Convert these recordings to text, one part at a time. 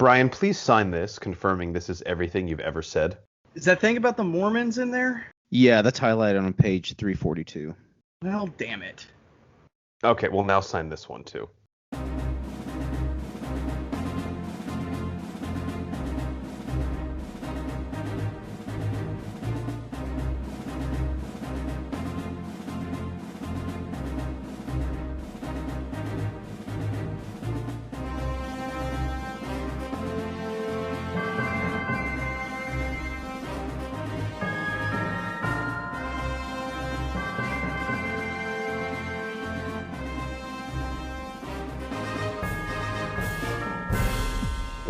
Brian, please sign this, confirming this is everything you've ever said. Is that thing about the Mormons in there? Yeah, that's highlighted on page 342. Well, damn it. Okay, well now sign this one too.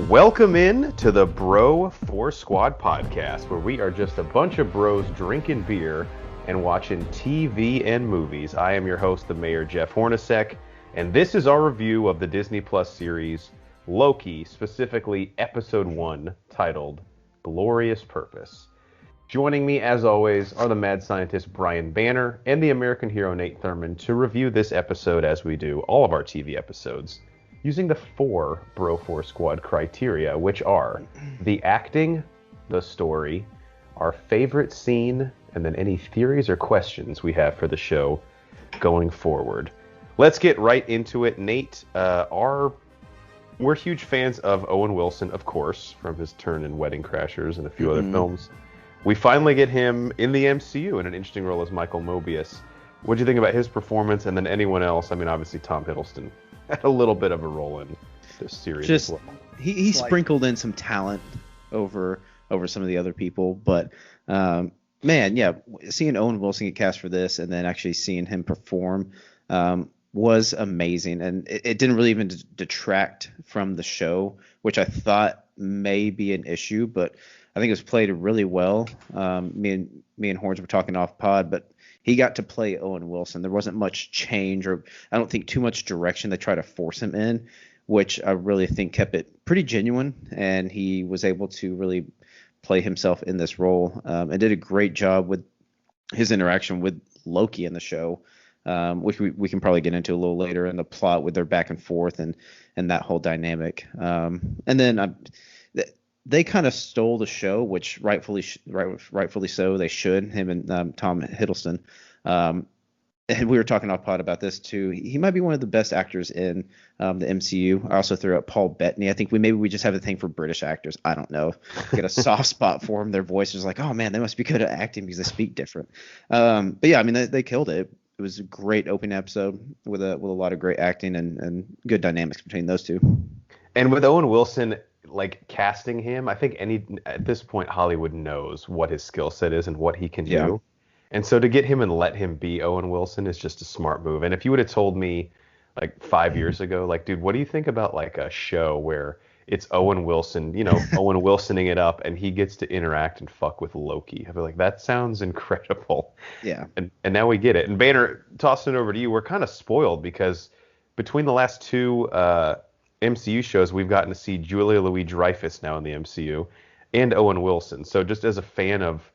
Welcome in to the Bro 4 Squad podcast, where we are just a bunch of bros drinking beer and watching TV and movies. I am your host, the Mayor Jeff Hornacek, and this is our review of the Disney Plus series Loki, specifically Episode 1, titled Glorious Purpose. Joining me, as always, are the mad scientist Brian Banner and the American hero Nate Thurman to review this episode as we do all of our TV episodes, using the 4 Bro 4 Squad criteria, which are the acting, the story, our favorite scene, and then any theories or questions we have for the show going forward. Let's get right into it. Nate, we're huge fans of Owen Wilson, of course, from his turn in Wedding Crashers and a few other films. We finally get him in the MCU in an interesting role as Michael Mobius. What do you think about his performance, and then anyone else? I mean, obviously Tom Hiddleston had a little bit of a role in this series as well. He sprinkled in some talent over some of the other people, but man, yeah, seeing Owen Wilson get cast for this and then actually seeing him perform was amazing, and it didn't really even detract from the show, which I thought may be an issue, but I think it was played really well. Me and Horns were talking off pod, but he got to play Owen Wilson. There wasn't much change, or I don't think too much direction they try to force him in, which I really think kept it pretty genuine, and he was able to really play himself in this role, and did a great job with his interaction with Loki in the show, which we can probably get into a little later in the plot with their back and forth and that whole dynamic. And then they kind of stole the show, which rightfully so. They should. Him and Tom Hiddleston. And we were talking off pod about this too. He might be one of the best actors in the MCU. I also threw out Paul Bettany. I think we just have a thing for British actors. I don't know. Get a soft spot for them. Their voice is like, oh man, they must be good at acting because they speak different. But yeah, I mean they killed it. It was a great opening episode with a lot of great acting and good dynamics between those two. And with Owen Wilson, like casting him, I think at this point Hollywood knows what his skill set is and what he can do. And so to get him and let him be Owen Wilson is just a smart move. And if you would have told me like 5 years ago, like, dude, what do you think about like a show where it's Owen Wilson, Owen Wilsoning it up, and he gets to interact and fuck with Loki? I'd be like, that sounds incredible. Yeah. And now we get it. And Banner, tossing it over to you, we're kind of spoiled because between the last 2 MCU shows, we've gotten to see Julia Louis-Dreyfus now in the MCU and Owen Wilson. So just as a fan of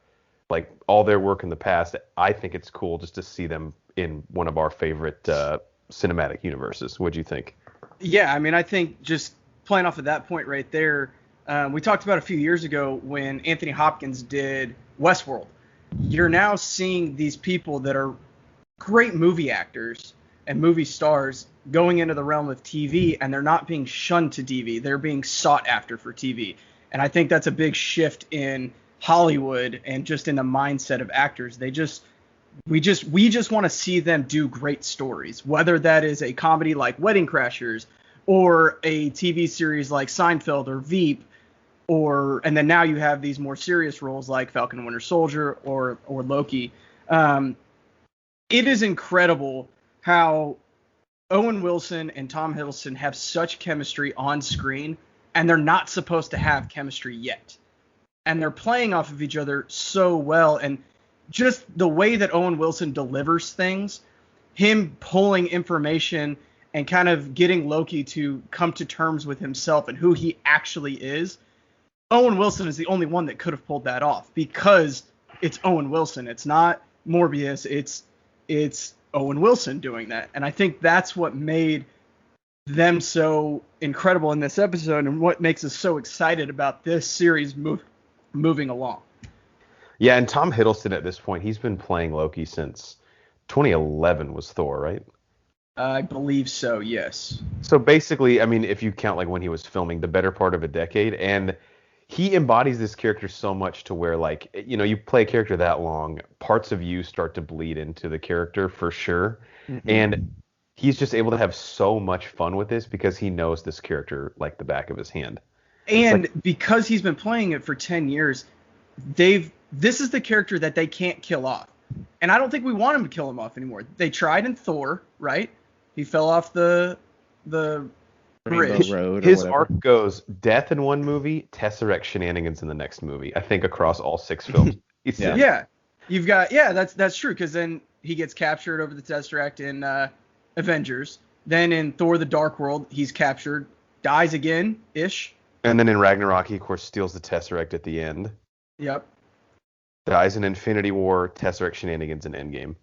like all their work in the past, I think it's cool just to see them in one of our favorite cinematic universes. What'd you think? Yeah, I mean, I think just playing off of that point right there, we talked about a few years ago when Anthony Hopkins did Westworld. You're now seeing these people that are great movie actors and movie stars going into the realm of TV, and they're not being shunned to TV. They're being sought after for TV. And I think that's a big shift in Hollywood and just in the mindset of actors. We just want to see them do great stories, whether that is a comedy like Wedding Crashers or a TV series like Seinfeld or Veep, and then now you have these more serious roles like Falcon and Winter Soldier or Loki. It is incredible how Owen Wilson and Tom Hiddleston have such chemistry on screen, and they're not supposed to have chemistry yet. And they're playing off of each other so well, and just the way that Owen Wilson delivers things, him pulling information and kind of getting Loki to come to terms with himself and who he actually is. Owen Wilson is the only one that could have pulled that off because it's Owen Wilson. It's not Morbius. It's Owen Wilson doing that. And I think that's what made them so incredible in this episode and what makes us so excited about this series moving along. Yeah, and Tom Hiddleston at this point, he's been playing Loki since 2011 was Thor, right? I believe so, yes. So basically, I mean, if you count like when he was filming, the better part of a decade, and he embodies this character so much to where, like, you know, you play a character that long, parts of you start to bleed into the character for sure. Mm-hmm. And he's just able to have so much fun with this because he knows this character like the back of his hand. And like, because he's been playing it for 10 years, this is the character that they can't kill off. And I don't think we want him to kill him off anymore. They tried in Thor, right? He fell off the bridge. Road his arc goes death in one movie, Tesseract shenanigans in the next movie. I think across all 6 films. Yeah. You've got that's true, because then he gets captured over the Tesseract in Avengers. Then in Thor: The Dark World, he's captured, dies again ish. And then in Ragnarok, he of course steals the Tesseract at the end. Yep. Dies in Infinity War, Tesseract shenanigans in Endgame.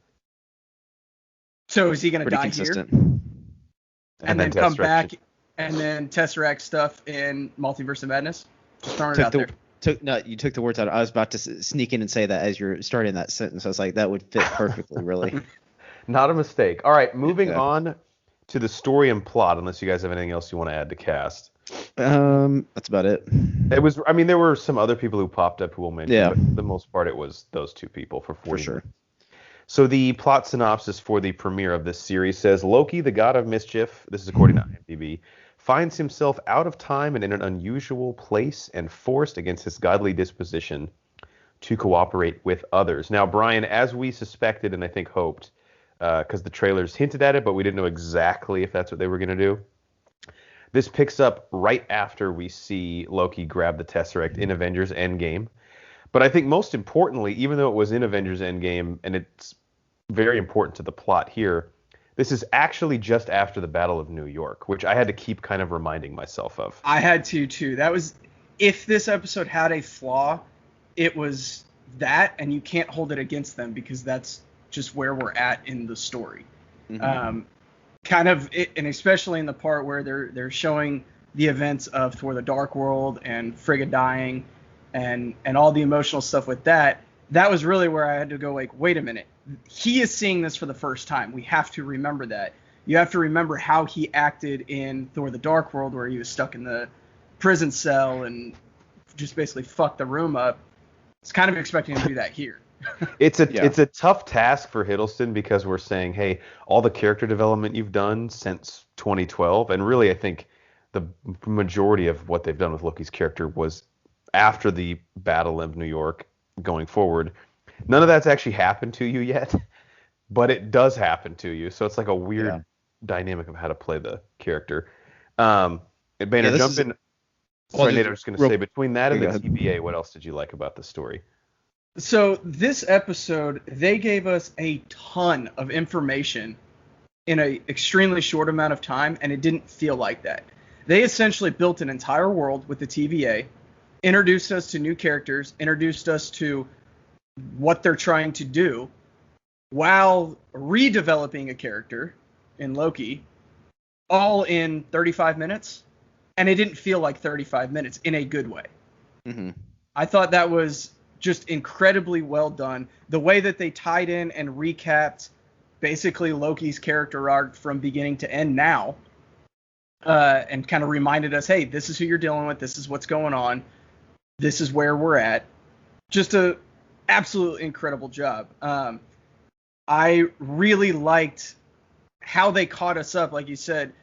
So is he going to die consistent. here? And then come back, and then Tesseract stuff in Multiverse of Madness? Just throwing it out there. You took the words out. I was about to sneak in and say that as you're starting that sentence. I was like, that would fit perfectly, really. Not a mistake. All right, moving on to the story and plot, unless you guys have anything else you want to add to cast. That's about it. I mean, there were some other people who popped up who we'll mention, but for the most part, it was those 2 people for 40 sure. minutes. So the plot synopsis for the premiere of this series says, Loki, the God of Mischief, this is according to IMDb, finds himself out of time and in an unusual place and forced against his godly disposition to cooperate with others. Now, Brian, as we suspected and I think hoped, because the trailers hinted at it, but we didn't know exactly if that's what they were going to do, this picks up right after we see Loki grab the Tesseract in Avengers Endgame. But I think most importantly, even though it was in Avengers Endgame, and it's very important to the plot here, this is actually just after the Battle of New York, which I had to keep kind of reminding myself of. I had to, too. That was, if this episode had a flaw, it was that, and you can't hold it against them because that's just where we're at in the story. Mm-hmm. And especially in the part where they're showing the events of Thor: The Dark World and Frigga dying, and all the emotional stuff with that was really where I had to go like, wait a minute. He is seeing this for the first time. We have to remember that. You have to remember how he acted in Thor: The Dark World, where he was stuck in the prison cell and just basically fucked the room up. It's kind of expecting him to do that here. It's a tough task for Hiddleston because we're saying, hey, all the character development you've done since 2012, and really I think the majority of what they've done with Loki's character was after the Battle of New York going forward. None of that's actually happened to you yet, but it does happen to you. So it's like a weird dynamic of how to play the character. Banner, jump in. Sorry, Nate, I was just going to say, between that and the TVA, what else did you like about the story? So this episode, they gave us a ton of information in an extremely short amount of time, and it didn't feel like that. They essentially built an entire world with the TVA, introduced us to new characters, introduced us to what they're trying to do, while redeveloping a character in Loki, all in 35 minutes. And it didn't feel like 35 minutes in a good way. Mm-hmm. I thought that was just incredibly well done. The way that they tied in and recapped basically Loki's character arc from beginning to end now, and kind of reminded us, hey, this is who you're dealing with. This is what's going on. This is where we're at. Just a absolutely incredible job. I really liked how they caught us up. Like you said,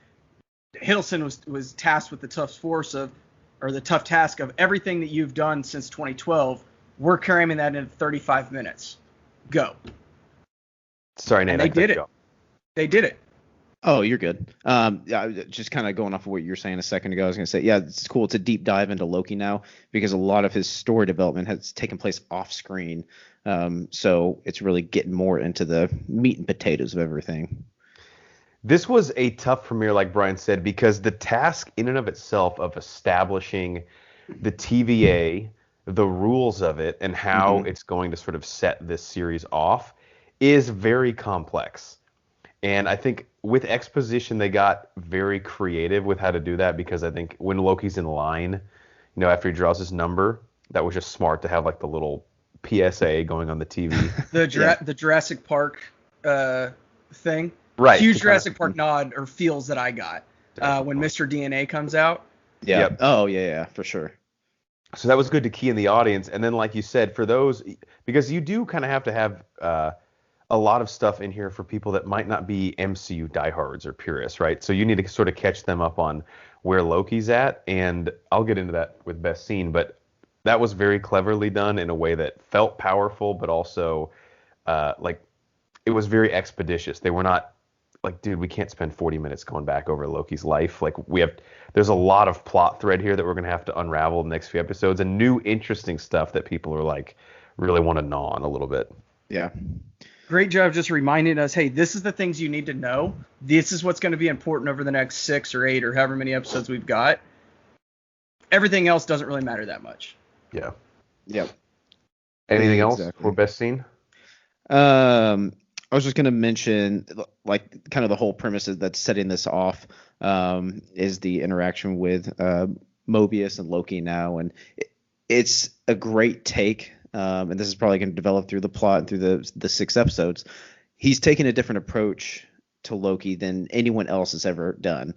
Hiddleston was tasked with the tough task of everything that you've done since 2012. We're carrying that in 35 minutes. Go. Sorry, Nate. And they did it. They did it. Oh, you're good. Just kind of going off of what you were saying a second ago, I was going to say, yeah, it's cool. It's a deep dive into Loki now because a lot of his story development has taken place off screen. So it's really getting more into the meat and potatoes of everything. This was a tough premiere, like Brian said, because the task in and of itself of establishing the TVA, the rules of it, and how it's going to sort of set this series off is very complex. And I think with Exposition, they got very creative with how to do that, because I think when Loki's in line, after he draws his number, that was just smart to have like the little PSA going on the TV. The Jurassic Park thing. Right. Huge Jurassic Park nod or feels that I got when Mr. DNA comes out. Yeah. Yep. Oh, yeah, for sure. So that was good to key in the audience. And then, like you said, for those, because you do kind of have a lot of stuff in here for people that might not be MCU diehards or purists, right? So you need to sort of catch them up on where Loki's at. And I'll get into that with best scene, but that was very cleverly done in a way that felt powerful, but also like it was very expeditious. They were not like, dude, we can't spend 40 minutes going back over Loki's life. Like there's a lot of plot thread here that we're going to have to unravel in the next few episodes, and new interesting stuff that people are like really want to gnaw on a little bit. Yeah. Great job just reminding us, hey, this is the things you need to know. This is what's going to be important over the next 6 or 8 or however many episodes we've got. Everything else doesn't really matter that much. Yeah. Yep. Anything else for best scene? I was just going to mention, like, kind of the whole premise that's setting this off is the interaction with Mobius and Loki now. And it's a great take. And this is probably going to develop through the plot and through the 6 episodes. He's taking a different approach to Loki than anyone else has ever done.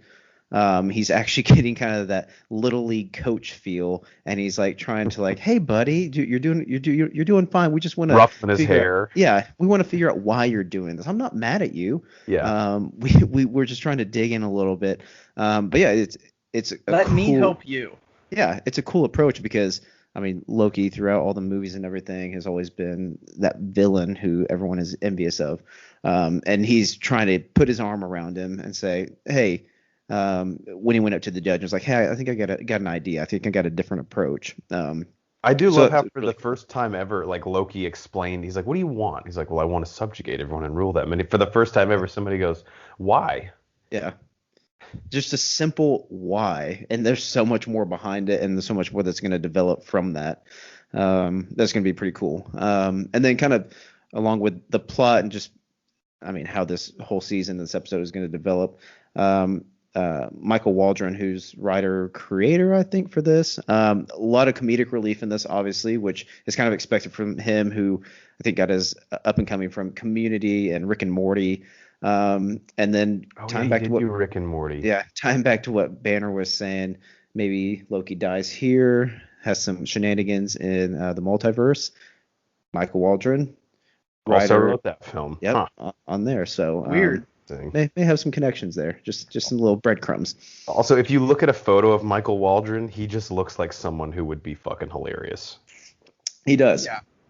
He's actually getting kind of that little league coach feel, and he's like trying to like, hey buddy, you're doing fine. We just want to ruffling his hair. We want to figure out why you're doing this. I'm not mad at you. Yeah. We're just trying to dig in a little bit. But yeah, it's let me help you. Yeah, it's a cool approach because I mean Loki throughout all the movies and everything has always been that villain who everyone is envious of, and he's trying to put his arm around him and say, hey. When he went up to the judge, he was like, "Hey, I think I got an idea. I think I got a different approach." I do love how for the first time ever, like Loki explained, he's like, "What do you want?" He's like, "Well, I want to subjugate everyone and rule them." And for the first time ever, somebody goes, "Why?" Yeah, just a simple why, and there's so much more behind it, and there's so much more that's going to develop from that. That's going to be pretty cool. And then kind of along with the plot and just, I mean, how this whole season, this episode is going to develop. Michael Waldron, who's writer creator, I think, for this. A lot of comedic relief in this, obviously, which is kind of expected from him, who I think got his up and coming from Community and Rick and Morty. And then time back to what Rick and Morty. Yeah, time back to what Banner was saying. Maybe Loki dies here, has some shenanigans in the multiverse. Michael Waldron also wrote that film. Yep, on there. So weird. May have some connections there, just some little breadcrumbs. Also, if you look at a photo of Michael Waldron, he just looks like someone who would be fucking hilarious. He does.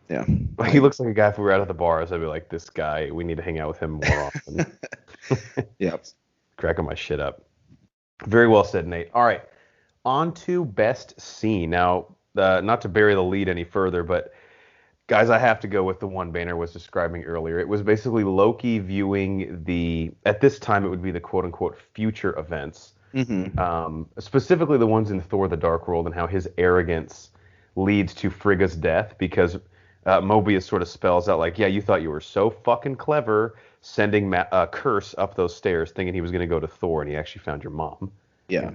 Yeah. Like, he looks like a guy if we were out at the bars, I'd be like, this guy, we need to hang out with him more often. Yeah. Cracking my shit up. Very well said, Nate. All right, on to best scene. Now, not to bury the lead any further, but guys, I have to go with the one Banner was describing earlier. It was basically Loki viewing at this time, it would be the quote-unquote future events, specifically the ones in Thor the Dark World, and how his arrogance leads to Frigga's death, because Mobius sort of spells out like, yeah, you thought you were so fucking clever sending a curse up those stairs thinking he was going to go to Thor, and he actually found your mom. Yeah.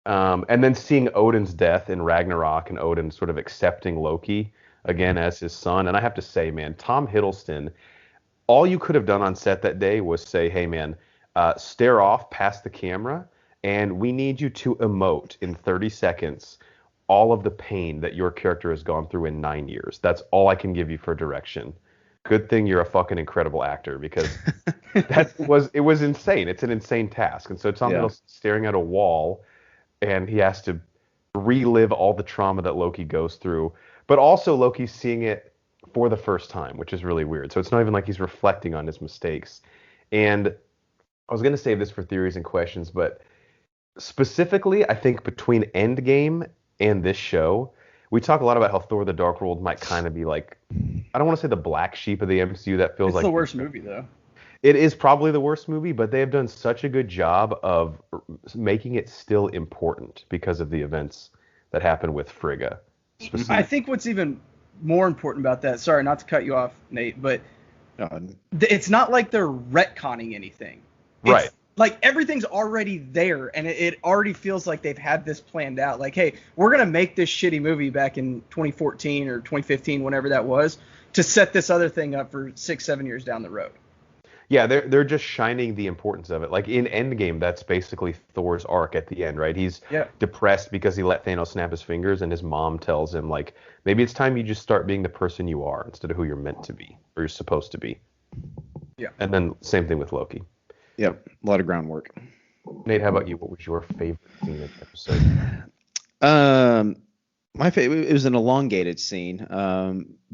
And then seeing Odin's death in Ragnarok, and Odin sort of accepting Loki again as his son. And I have to say, man, Tom Hiddleston, all you could have done on set that day was say, hey, man, stare off past the camera, and we need you to emote in 30 seconds all of the pain that your character has gone through in 9 years. That's all I can give you for direction. Good thing you're a fucking incredible actor, because it was insane. It's an insane task. And so Tom Hiddleston staring at a wall, and he has to relive all the trauma that Loki goes through. But also Loki's seeing it for the first time, which is really weird. So it's not even like he's reflecting on his mistakes. And I was going to save this for theories and questions, but specifically, I think between Endgame and this show, we talk a lot about how Thor the Dark World might kind of be like, I don't want to say the black sheep of the MCU. That feels it's like the worst movie, though. It is probably the worst movie, but they have done such a good job of making it still important because of the events that happened with Frigga. I think what's even more important about that, sorry not to cut you off, Nate, but It's not like they're retconning anything. Right. Like everything's already there, and it already feels like they've had this planned out. Like, hey, we're gonna make this shitty movie back in 2014 or 2015, whenever that was, to set this other thing up for 6-7 years down the road. Yeah, they're just shining the importance of it. Like in Endgame, that's basically Thor's arc at the end, right? He's depressed because he let Thanos snap his fingers, and his mom tells him, like, maybe it's time you just start being the person you are instead of who you're meant to be or you're supposed to be. Yeah. And then same thing with Loki. Yep, a lot of groundwork. Nate, how about you? What was your favorite scene of the episode? My favorite, it was an elongated scene,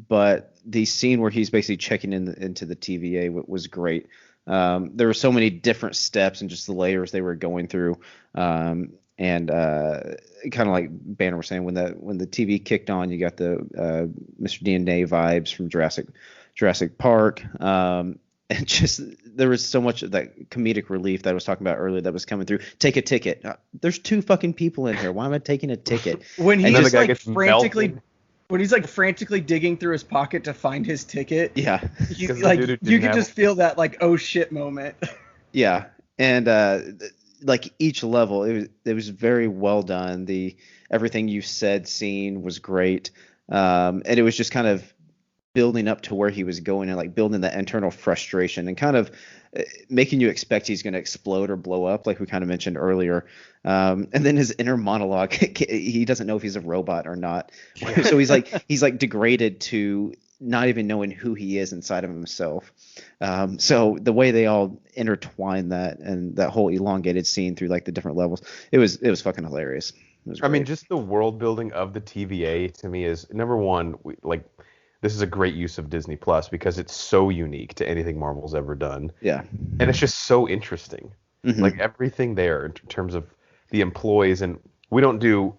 but the scene where he's basically checking into the TVA was great. There were so many different steps and just the layers they were going through, and kind of like Banner was saying, when the TV kicked on, you got the Mr. DNA vibes from Jurassic Park. And just there was so much of that comedic relief that I was talking about earlier that was coming through. Take a ticket. There's 2 fucking people in here. Why am I taking a ticket? When he's like frantically digging through his pocket to find his ticket. Yeah. You could just feel that like, oh shit moment. Yeah. And like each level, it was very well done. The everything you said scene was great. And it was just kind of building up to where he was going and like building that internal frustration and kind of making you expect he's going to explode or blow up, like we kind of mentioned earlier. And then his inner monologue, he doesn't know if he's a robot or not. So he's like degraded to not even knowing who he is inside of himself. So the way they all intertwine that and that whole elongated scene through like the different levels, it was fucking hilarious. It was great. I mean, just the world building of the TVA to me is number one. This is a great use of Disney Plus because it's so unique to anything Marvel's ever done. Yeah. And it's just so interesting. Mm-hmm. Like everything there in terms of the employees, and we don't do,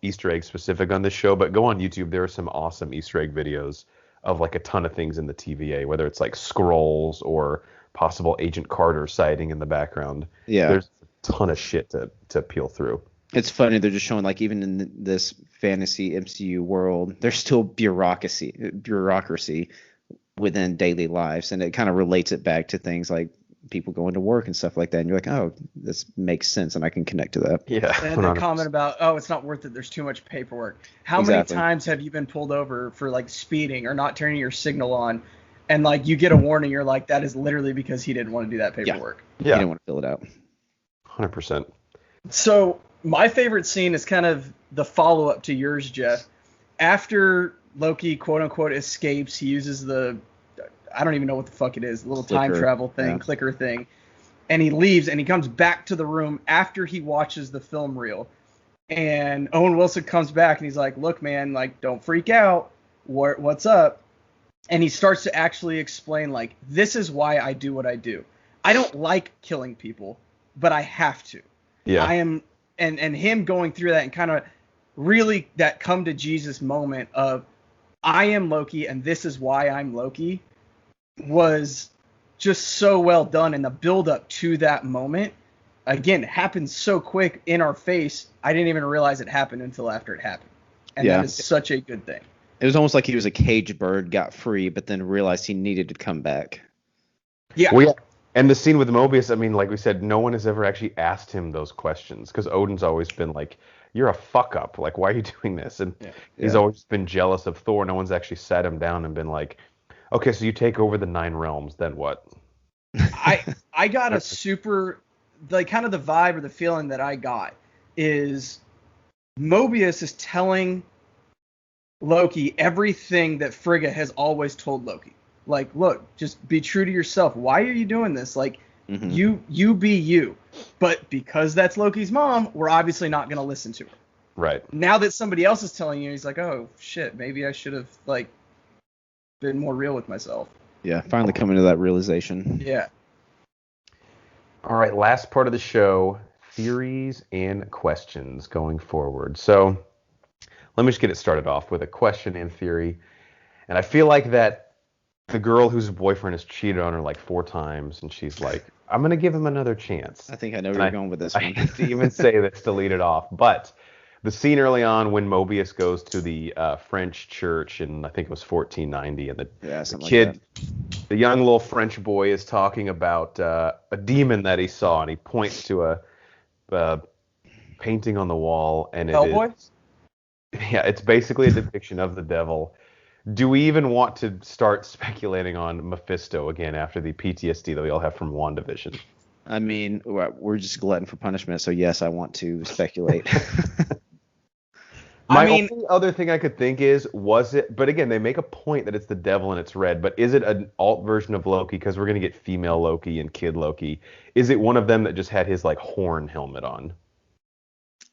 Easter egg specific on this show, but go on YouTube. There are some awesome Easter egg videos of like a ton of things in the TVA, whether it's like scrolls or possible Agent Carter sighting in the background. Yeah. There's a ton of shit to peel through. It's funny, they're just showing like even in this fantasy MCU world, there's still bureaucracy within daily lives, and it kind of relates it back to things like people going to work and stuff like that. And you're like, oh, this makes sense, and I can connect to that. Yeah. And the comment about, oh, it's not worth it. There's too much paperwork. How many times have you been pulled over for like speeding or not turning your signal on, and like you get a warning? You're like, that is literally because he didn't want to do that paperwork. Yeah. He didn't want to fill it out. 100%. So my favorite scene is kind of the follow-up to yours, Jeff. After Loki, quote-unquote, escapes, he uses the, I don't even know what the fuck it is, the little time travel thing, clicker thing, and he leaves, and he comes back to the room after he watches the film reel. And Owen Wilson comes back, and he's like, look, man, like, don't freak out. What's up? And he starts to actually explain, like, this is why I do what I do. I don't like killing people, but I have to. Yeah. I am... And him going through that and kind of really that come to Jesus moment of I am Loki and this is why I'm Loki was just so well done. And the build up to that moment, again, happened so quick in our face. I didn't even realize it happened until after it happened. And that is such a good thing. It was almost like he was a caged bird, got free, but then realized he needed to come back. Yeah. Well, yeah. And the scene with Mobius, I mean, like we said, no one has ever actually asked him those questions because Odin's always been like, you're a fuck up. Like, why are you doing this? And he's always been jealous of Thor. No one's actually sat him down and been like, okay, so you take over the 9 realms, then what? I got a super, like, kind of the vibe or the feeling that I got is Mobius is telling Loki everything that Frigga has always told Loki. Like, look, just be true to yourself. Why are you doing this? Like, you be you. But because that's Loki's mom, we're obviously not going to listen to her. Right. Now that somebody else is telling you, he's like, oh, shit, maybe I should have, like, been more real with myself. Yeah, finally coming to that realization. Yeah. All right, last part of the show, theories and questions going forward. So let me just get it started off with a question and theory. And I feel like that the girl whose boyfriend has cheated on her like 4 times, and she's like, I'm going to give him another chance. I think I know where you're going with this one. I hate to even say this to lead it off, but the scene early on when Mobius goes to the French church in, I think it was 1490, and the kid The young little French boy is talking about a demon that he saw, and he points to a painting on the wall, and Hellboy? yeah, it's basically a depiction of the devil. Do we even want to start speculating on Mephisto again after the PTSD that we all have from WandaVision? I mean, we're just glutton for punishment, so yes, I want to speculate. Only other thing I could think was it, but again, they make a point that it's the devil and it's red, but is it an alt version of Loki? Because we're going to get female Loki and kid Loki. Is it one of them that just had his, like, horn helmet on?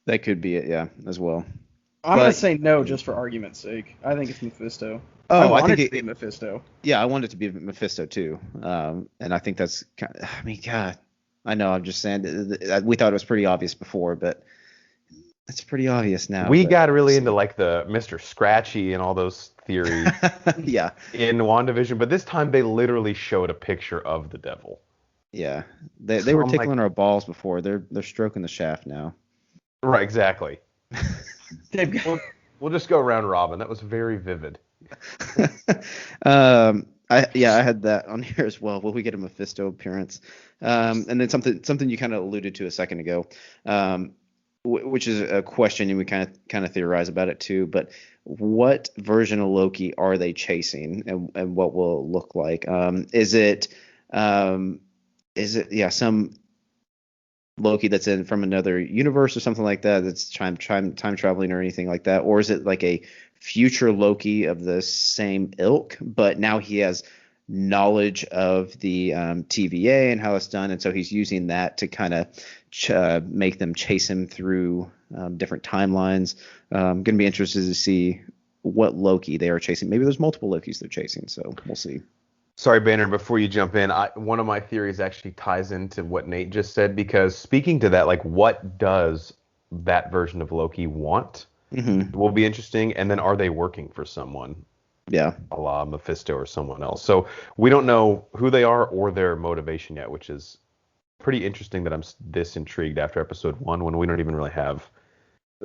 That could be it, yeah, as well. I'm going to say no just for argument's sake. I think it's Mephisto. Oh, I think it to be Mephisto. Yeah, I want it to be Mephisto too. And I think that's God, I know, I'm just saying, we thought it was pretty obvious before, but it's pretty obvious now. We got really into, like, the Mr. Scratchy and all those theories yeah. in WandaVision, but this time they literally showed a picture of the devil. Yeah. They were tickling our balls before. They're stroking the shaft now. Right, exactly. We'll just go around robin. That was very vivid. I had that on here as well. Will we get a Mephisto appearance? And then something you kind of alluded to a second ago, which is a question, and we kind of theorize about it too. But what version of Loki are they chasing, and what will it look like? Is it some Loki that's from another universe or something like that, that's time traveling or anything like that, or is it like a future Loki of the same ilk, but now he has knowledge of the TVA and how it's done, and so he's using that to kind of make them chase him through different timelines. I'm going to be interested to see what Loki they are chasing. Maybe there's multiple Lokis they're chasing, so we'll see. Sorry, Banner, before you jump in, one of my theories actually ties into what Nate just said, because speaking to that, like, what does that version of Loki want? Mm-hmm. Will be interesting. And then, are they working for someone? Yeah. A la Mephisto or someone else. So we don't know who they are or their motivation yet, which is pretty interesting that I'm this intrigued after episode 1 when we don't even really have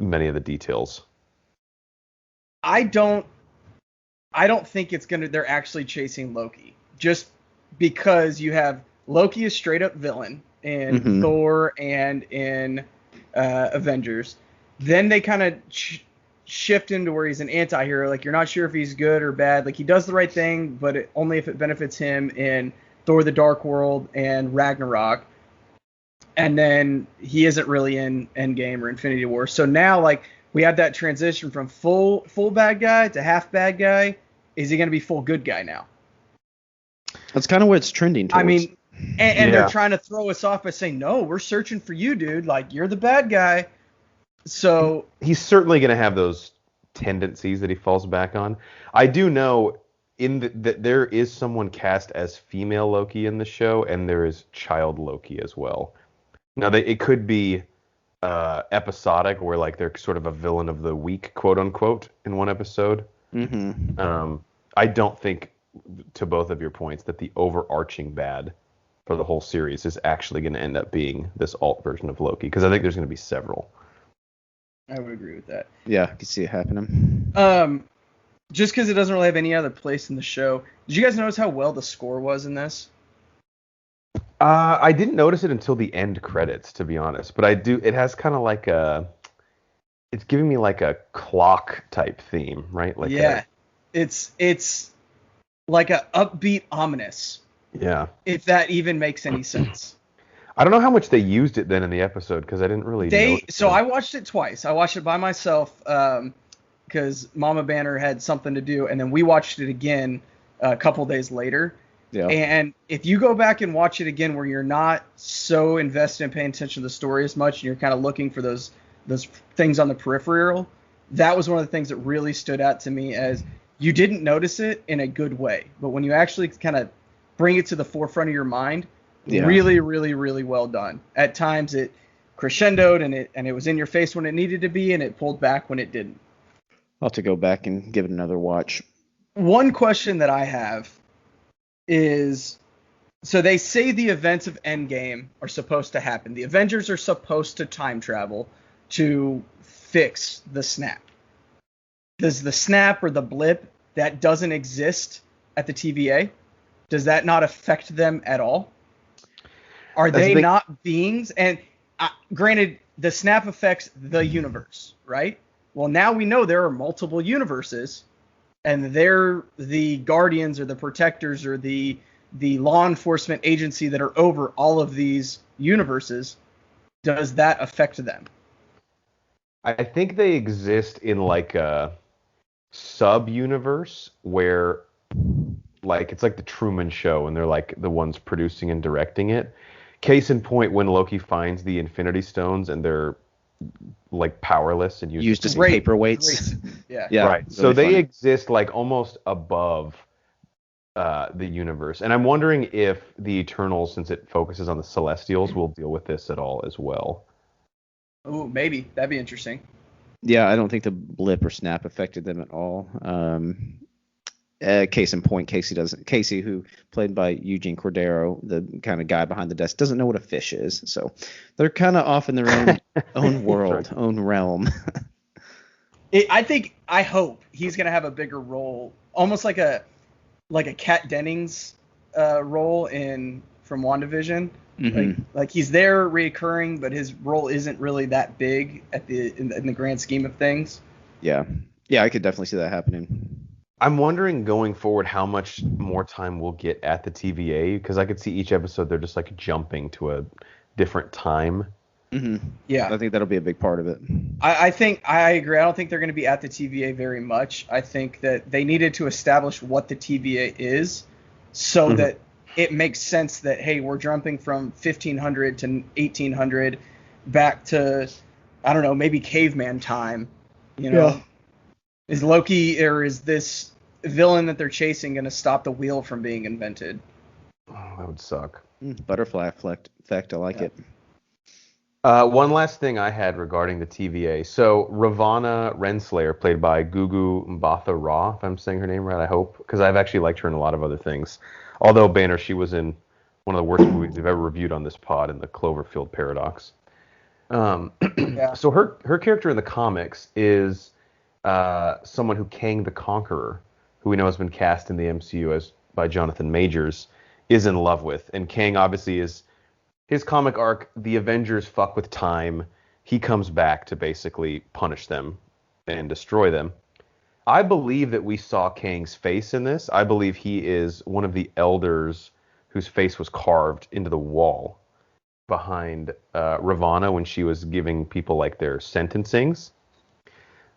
many of the details. I don't think they're actually chasing Loki, just because you have Loki is straight up villain in Thor and in Avengers. Then they kind of shift into where he's an anti-hero. Like, you're not sure if he's good or bad. Like, he does the right thing, but only if it benefits him in Thor: The Dark World and Ragnarok. And then he isn't really in Endgame or Infinity War. So now, like, we have that transition from full bad guy to half bad guy. Is he going to be full good guy now? That's kind of what it's trending towards. I mean, and they're trying to throw us off by saying, no, we're searching for you, dude. Like, you're the bad guy. So he's certainly going to have those tendencies that he falls back on. I do know that there is someone cast as female Loki in the show, and there is child Loki as well. Now, it could be episodic, where, like, they're sort of a villain of the week, quote unquote, in one episode. Mm-hmm. I don't think, to both of your points, that the overarching bad for the whole series is actually going to end up being this alt version of Loki, because I think there's going to be several. I would agree with that. Yeah, I can see it happening. Just because it doesn't really have any other place in the show. Did you guys notice how well the score was in this? I didn't notice it until the end credits, to be honest. But I do. It has kind of like it's giving me like a clock type theme, right? Like it's like a upbeat ominous. Yeah. If that even makes any sense. I don't know how much they used it then in the episode, because I didn't really notice it. I watched it twice. I watched it by myself because Mama Banner had something to do, and then we watched it again a couple days later. Yeah. And if you go back and watch it again where you're not so invested in paying attention to the story as much, and you're kind of looking for those things on the peripheral, that was one of the things that really stood out to me, as you didn't notice it in a good way. But when you actually kind of bring it to the forefront of your mind, really, really, really well done. At times it crescendoed and it was in your face when it needed to be, and it pulled back when it didn't. I'll have to go back and give it another watch. One question that I have is, so they say the events of Endgame are supposed to happen. The Avengers are supposed to time travel to fix the snap. Does the snap or the blip that doesn't exist at the TVA? does that not affect them at all? Are they not beings? And granted, the snap affects the universe, right? Well, now we know there are multiple universes, and they're the guardians or the protectors or the law enforcement agency that are over all of these universes. Does that affect them? I think they exist in like a sub-universe where like it's like the Truman Show and they're like the ones producing and directing it. Case in point, when Loki finds the Infinity Stones and they're like powerless and used as paperweights. Yeah. Right. Really so they funny. exist like almost above the universe. And I'm wondering if the Eternals, since it focuses on the Celestials, will deal with this at all as well. Oh, maybe. That'd be interesting. Yeah, I don't think the blip or snap affected them at all. Case in point, Casey, who played by Eugene Cordero, the kind of guy behind the desk, doesn't know what a fish is. So they're kind of off in their own world, Right. own realm. I hope he's gonna have a bigger role, almost like a Kat Dennings role from WandaVision. Mm-hmm. Like he's there reoccurring, but his role isn't really that big in the grand scheme of things. Yeah, I could definitely see that happening. I'm wondering going forward how much more time we'll get at the TVA, because I could see each episode they're just like jumping to a different time. Mm-hmm. Yeah, I think that'll be a big part of it. I agree. I don't think they're going to be at the TVA very much. I think that they needed to establish what the TVA is so that it makes sense that, hey, we're jumping from 1500 to 1800 back to, I don't know, maybe caveman time. You know, Yeah. Is Loki or is this villain that they're chasing going to stop the wheel from being invented? Oh, that would suck. Butterfly effect. I like it. One last thing I had regarding the TVA. So Ravonna Renslayer, played by Gugu Mbatha-Raw, if I'm saying her name right, I hope, because I've actually liked her in a lot of other things. Although, Banner, she was in one of the worst movies we've ever reviewed on this pod, in the Cloverfield Paradox. So her character in the comics is someone who Kang the Conqueror, who we know has been cast in the MCU by Jonathan Majors, is in love with. And Kang obviously is his comic arc, the Avengers fuck with time. He comes back to basically punish them and destroy them. I believe that we saw Kang's face in this. I believe he is one of the elders whose face was carved into the wall behind Ravonna when she was giving people like their sentencings.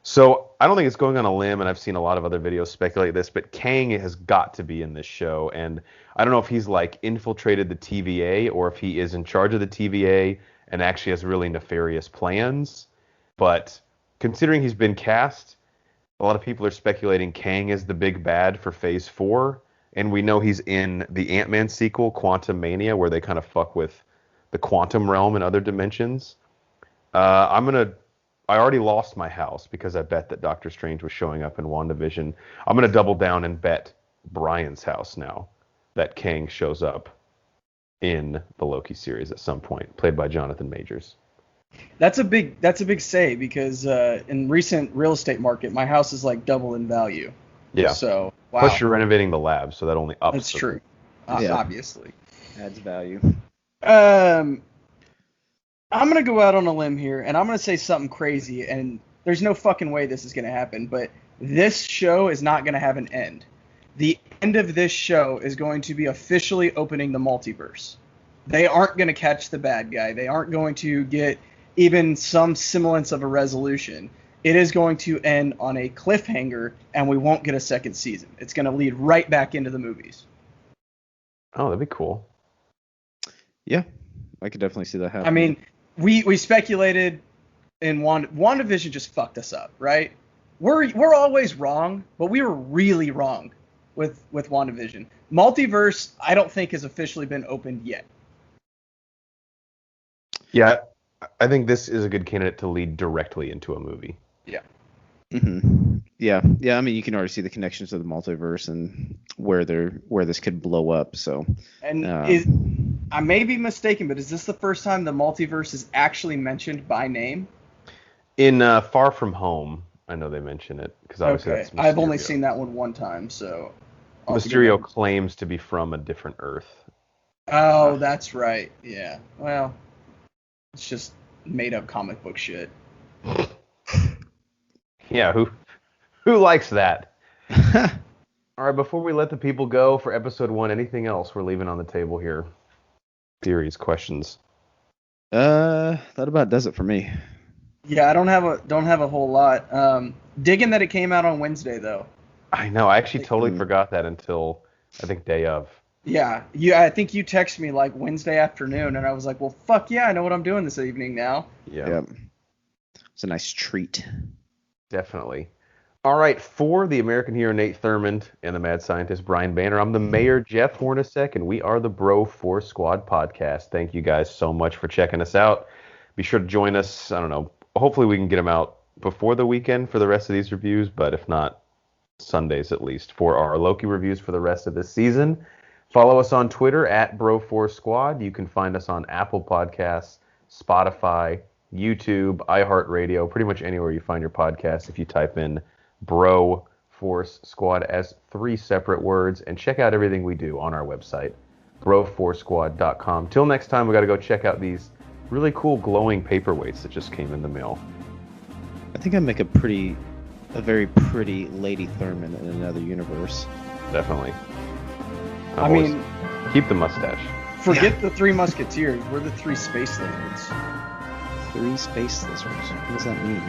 So I don't think it's going on a limb, and I've seen a lot of other videos speculate this, but Kang has got to be in this show, and I don't know if he's like infiltrated the TVA or if he is in charge of the TVA and actually has really nefarious plans. But considering he's been cast, a lot of people are speculating Kang is the big bad for Phase 4, and we know he's in the Ant-Man sequel, Quantum Mania, where they kind of fuck with the quantum realm and other dimensions. I already lost my house because I bet that Doctor Strange was showing up in WandaVision. I'm going to double down and bet Brian's house now that Kang shows up in the Loki series at some point, played by Jonathan Majors. That's a big say, because in recent real estate market, my house is like double in value. Yeah. So, wow. Plus you're renovating the lab, so that only ups. That's true. Yeah. Obviously. Adds value. I'm going to go out on a limb here, and I'm going to say something crazy, and there's no fucking way this is going to happen, but this show is not going to have an end. The end of this show is going to be officially opening the multiverse. They aren't going to catch the bad guy. They aren't going to get even some semblance of a resolution. It is going to end on a cliffhanger, and we won't get a second season. It's going to lead right back into the movies. Oh, that'd be cool. Yeah, I could definitely see that happening. I mean, we speculated in WandaVision just fucked us up, right? We're always wrong, but we were really wrong with WandaVision. Multiverse, I don't think has officially been opened yet. Yeah, I think this is a good candidate to lead directly into a movie. Yeah. Mm-hmm. Yeah. I mean, you can already see the connections to the multiverse and where this could blow up. So, and I may be mistaken, but is this the first time the multiverse is actually mentioned by name? In Far From Home, I know they mention it because obviously Okay, that's I've only Mysterio. seen that one time, so Mysterio claims to be from a different Earth. Oh, that's right. Yeah. Well, it's just made up comic book shit. Yeah, who likes that? All right, before we let the people go for episode 1, anything else we're leaving on the table here? Theories, questions. That about does it for me. Yeah, I don't have a whole lot. Digging that it came out on Wednesday though. I know. I actually totally forgot that until I think day of. Yeah, I think you texted me like Wednesday afternoon, and I was like, well, fuck yeah, I know what I'm doing this evening now. Yeah. Yep. It's a nice treat. Definitely. All right, for the American hero Nate Thurmond and the mad scientist Brian Banner, I'm the mayor Jeff Hornacek, and we are the Bro Force Squad podcast. Thank you guys so much for checking us out. Be sure to join us. I don't know. Hopefully we can get them out before the weekend for the rest of these reviews, but if not, Sundays at least for our Loki reviews for the rest of this season. Follow us on Twitter at Bro4Squad. You can find us on Apple Podcasts, Spotify, YouTube, iHeartRadio, pretty much anywhere you find your podcast if you type in Bro Force Squad as 3 separate words, and check out everything we do on our website, bro4squad.com. Till next time, we got to go check out these really cool glowing paperweights that just came in the mail. I think I make a very pretty Lady Thurman in another universe. Definitely. I mean, keep the mustache. Forget the 3 Musketeers. We're the 3 space lizards. 3 space lizards. What does that mean?